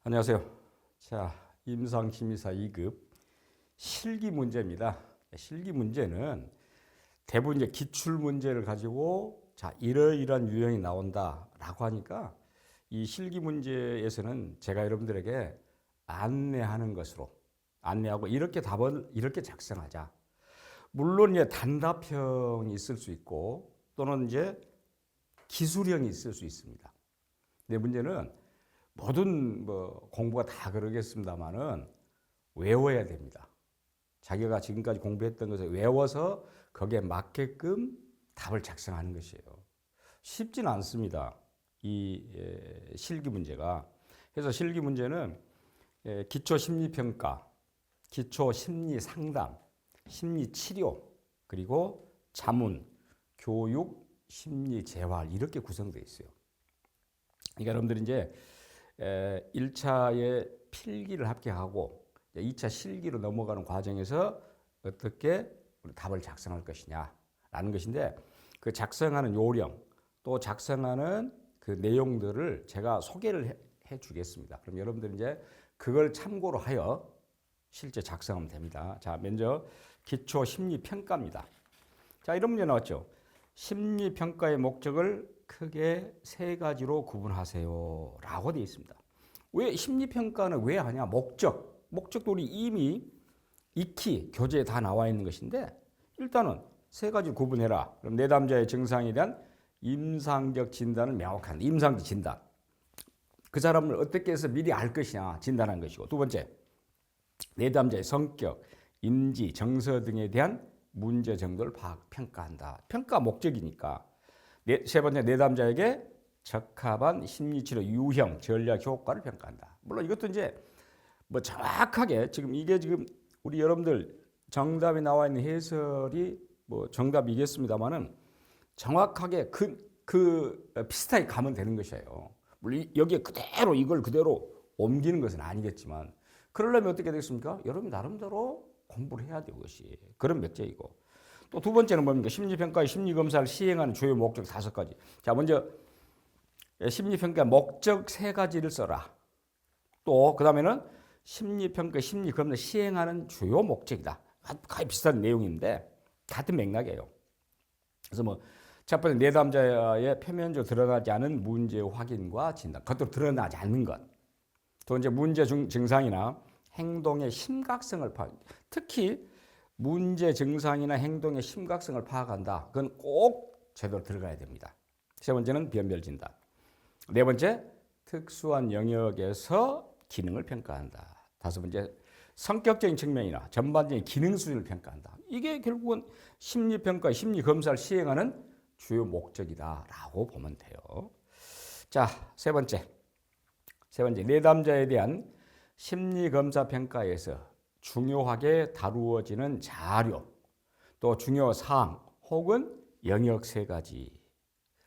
안녕하세요. 자, 임상심의사 2급 실기 문제입니다. 실기 문제는 대부분 이제 기출 문제를 가지고 자, 이러이러한 유형이 나온다라고 하니까 이 실기 문제에서는 제가 여러분들에게 안내하는 것으로 안내하고 이렇게 답을 이렇게 작성하자. 물론 이제 단답형이 있을 수 있고 또는 이제 기술형이 있을 수 있습니다. 근데 문제는 모든 공부가 다 그러겠습니다만은 외워야 됩니다. 자기가 지금까지 공부했던 것을 외워서 거기에 맞게끔 답을 작성하는 것이에요. 쉽지는 않습니다. 이 실기 문제가. 그래서 실기 문제는 기초 심리평가, 기초 심리 상담, 심리 치료, 그리고 자문, 교육, 심리 재활 이렇게 구성되어 있어요. 그러니까 여러분들이 이제 1차의 필기를 합격하고 2차 실기로 넘어가는 과정에서 어떻게 답을 작성할 것이냐라는 것인데 그 작성하는 요령 또 작성하는 그 내용들을 제가 소개를 해 주겠습니다. 그럼 여러분들이 이제 그걸 참고로 하여 실제 작성하면 됩니다. 자, 먼저 기초 심리 평가입니다. 자, 이런 문제 나왔죠. 심리 평가의 목적을 크게 세 가지로 구분하세요 라고 되어 있습니다. 왜 심리평가는 왜 하냐? 목적도 우리 이미 익히 교재에 다 나와 있는 것인데 일단은 세 가지로 구분해라. 그럼 내담자의 증상에 대한 임상적 진단을 명확한 임상적 진단. 그 사람을 어떻게 해서 미리 알 것이냐 진단하는 것이고 두 번째 내담자의 성격, 인지, 정서 등에 대한 문제 정도를 평가한다. 평가 목적이니까. 세 번째 내담자에게 적합한 심리치료 유형, 전략, 효과를 평가한다. 물론 이것도 이제 정확하게 지금 우리 여러분들 정답이 나와 있는 해설이 정답이겠습니다만은 정확하게 비슷하게 가면 되는 것이에요. 물론 여기에 그대로 이걸 그대로 옮기는 것은 아니겠지만 그러려면 어떻게 되겠습니까? 여러분 나름대로 공부를 해야 돼요. 그것이 그런 맥락이고. 또 두 번째는 뭡니까? 심리평가의 심리검사를 시행하는 주요 목적 5가지. 자, 먼저 심리평가 목적 3가지를 써라. 또 그 다음에는 심리평가 심리검사 시행하는 주요 목적이다. 거의 비슷한 내용인데 같은 맥락이에요. 그래서 첫 번째 내담자의 표면적으로 드러나지 않은 문제 확인과 진단. 겉으로 드러나지 않는 것. 또 이제 문제 증상이나 행동의 심각성을 파악. 특히 문제 증상이나 행동의 심각성을 파악한다. 그건 꼭 제대로 들어가야 됩니다. 세 번째는 변별 진단. 네 번째, 특수한 영역에서 기능을 평가한다. 다섯 번째, 성격적인 측면이나 전반적인 기능 수준을 평가한다. 이게 결국은 심리평가, 심리검사를 시행하는 주요 목적이다라고 보면 돼요. 자, 세 번째, 내담자에 대한 심리검사 평가에서 중요하게 다루어지는 자료, 또 중요 사항 혹은 영역 3가지.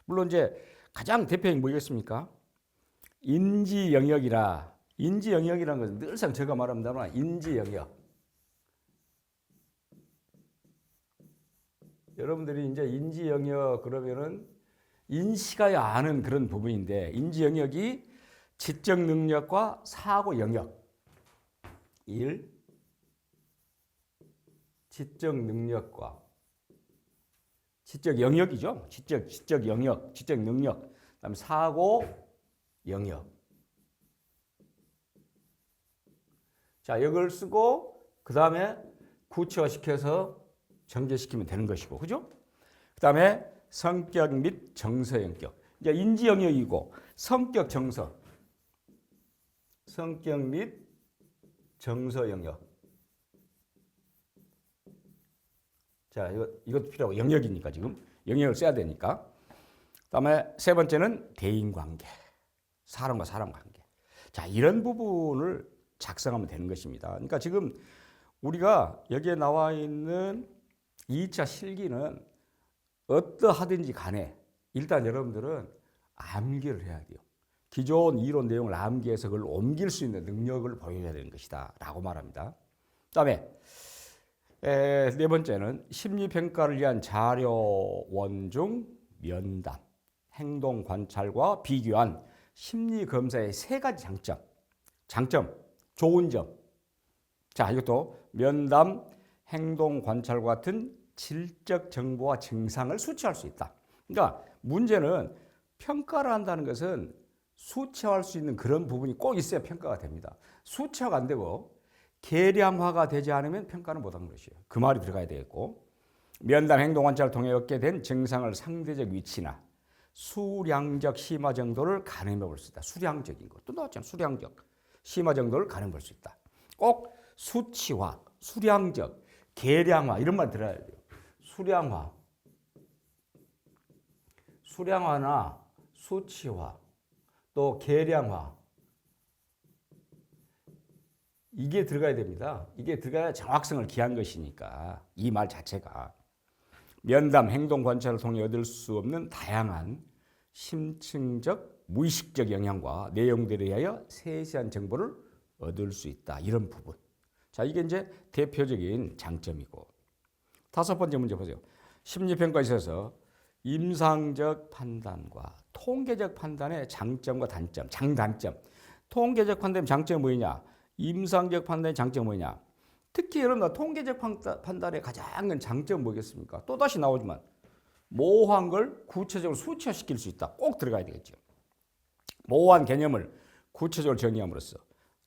물론 이제 가장 대표적인 뭐겠습니까? 인지 영역이라는 것은 늘상 제가 말합니다만 인지 영역. 여러분들이 이제 인지 영역 그러면은 인식하여 아는 그런 부분인데 인지 영역이 지적 능력과 사고 영역. 1. 지적 능력과 지적 영역이죠. 지적 영역, 지적 능력. 그다음에 사고 영역. 자, 이걸 쓰고 그다음에 구체화시켜서 전개시키면 되는 것이고. 그죠? 그다음에 성격 및 정서 영역. 이제 인지 영역이고 성격 정서. 성격 및 정서 영역. 자, 이것도 필요하고 영역이니까 지금 영역을 써야 되니까. 그다음에 세 번째는 대인관계, 사람과 사람 관계. 자, 이런 부분을 작성하면 되는 것입니다. 그러니까 지금 우리가 여기에 나와 있는 2차 실기는 어떠하든지 간에 일단 여러분들은 암기를 해야 돼요. 기존 이론 내용을 암기해서 그걸 옮길 수 있는 능력을 보여야 되는 것이다 라고 말합니다. 그다음에 네 번째는 심리평가를 위한 자료 원중 면담, 행동 관찰과 비교한 심리검사의 3가지 장점. 장점, 좋은 점. 자, 이것도 면담, 행동 관찰과 같은 질적 정보와 증상을 수치할 수 있다. 그러니까 문제는 평가를 한다는 것은 수치화할 수 있는 그런 부분이 꼭 있어야 평가가 됩니다. 수치화가 안 되고 계량화가 되지 않으면 평가는 못하는 것이에요. 그 말이 들어가야 되겠고, 면담 행동 관찰을 통해 얻게 된 증상을 상대적 위치나 수량적 심화 정도를 가늠해 볼 수 있다. 수량적인 것. 또 나왔잖아요. 수량적 심화 정도를 가늠해 볼 수 있다. 꼭 수치화, 수량적, 계량화 이런 말 들어야 돼요. 수량화, 수량화나 수치화, 또 계량화 이게 들어가야 됩니다. 이게 들어가야 정확성을 기한 것이니까 이 말 자체가 면담, 행동 관찰을 통해 얻을 수 없는 다양한 심층적, 무의식적 영향과 내용들에 의하여 세세한 정보를 얻을 수 있다. 이런 부분. 자, 이게 이제 대표적인 장점이고, 다섯 번째 문제 보세요. 심리평가에 있어서 임상적 판단과 통계적 판단의 장점과 단점, 장단점. 통계적 판단의 장점이 뭐냐? 임상적 판단의 장점이 뭐냐? 특히 여러분 통계적 판단의 가장 큰 장점은 뭐겠습니까? 또다시 나오지만 모호한 걸 구체적으로 수치화시킬 수 있다. 꼭 들어가야 되겠죠. 모호한 개념을 구체적으로 정의함으로써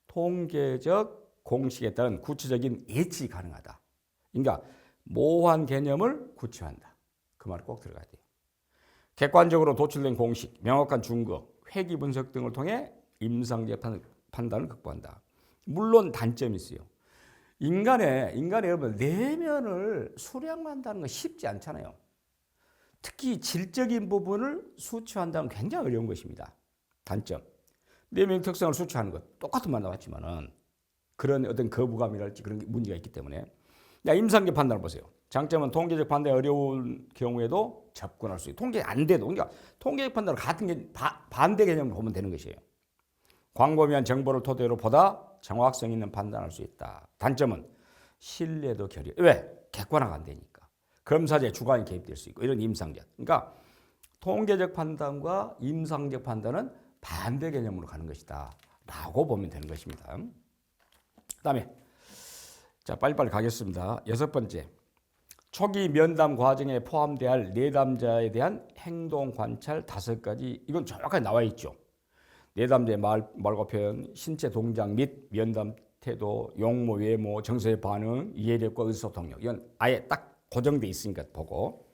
통계적 공식에 따른 구체적인 예측이 가능하다. 그러니까 모호한 개념을 구체화한다. 그 말이 꼭 들어가야 돼요. 객관적으로 도출된 공식, 명확한 증거, 회귀 분석 등을 통해 임상적 판단을 극복한다. 물론 단점이 있어요. 인간의 여러분 내면을 수량한다는 건 쉽지 않잖아요. 특히 질적인 부분을 수치한다면 굉장히 어려운 것입니다. 단점. 내면 특성을 수치하는 것 똑같은 말 나왔지만은 그런 어떤 거부감이랄지 그런 문제가 있기 때문에. 자, 임상적 판단을 보세요. 장점은 통계적 판단이 어려운 경우에도 접근할 수 있고, 통계 안 돼도, 그러니까 통계적 판단을 같은 게 반대 개념으로 보면 되는 것이에요. 광범위한 정보를 토대로 보다 정확성 있는 판단할 수 있다. 단점은 신뢰도 결여. 왜? 객관화가 안 되니까. 검사제 주관이 개입될 수 있고 이런 임상적. 그러니까 통계적 판단과 임상적 판단은 반대 개념으로 가는 것이다. 라고 보면 되는 것입니다. 그다음에 자, 빨리빨리 가겠습니다. 여섯 번째. 초기 면담 과정에 포함돼야 할 내담자에 대한 행동 관찰 다섯 가지. 이건 정확하게 나와 있죠. 내담자의 말과 표현, 신체 동작 및 면담 태도, 용모, 외모, 정서의 반응, 이해력과 의사소통력. 이건 아예 딱 고정돼 있으니까 보고.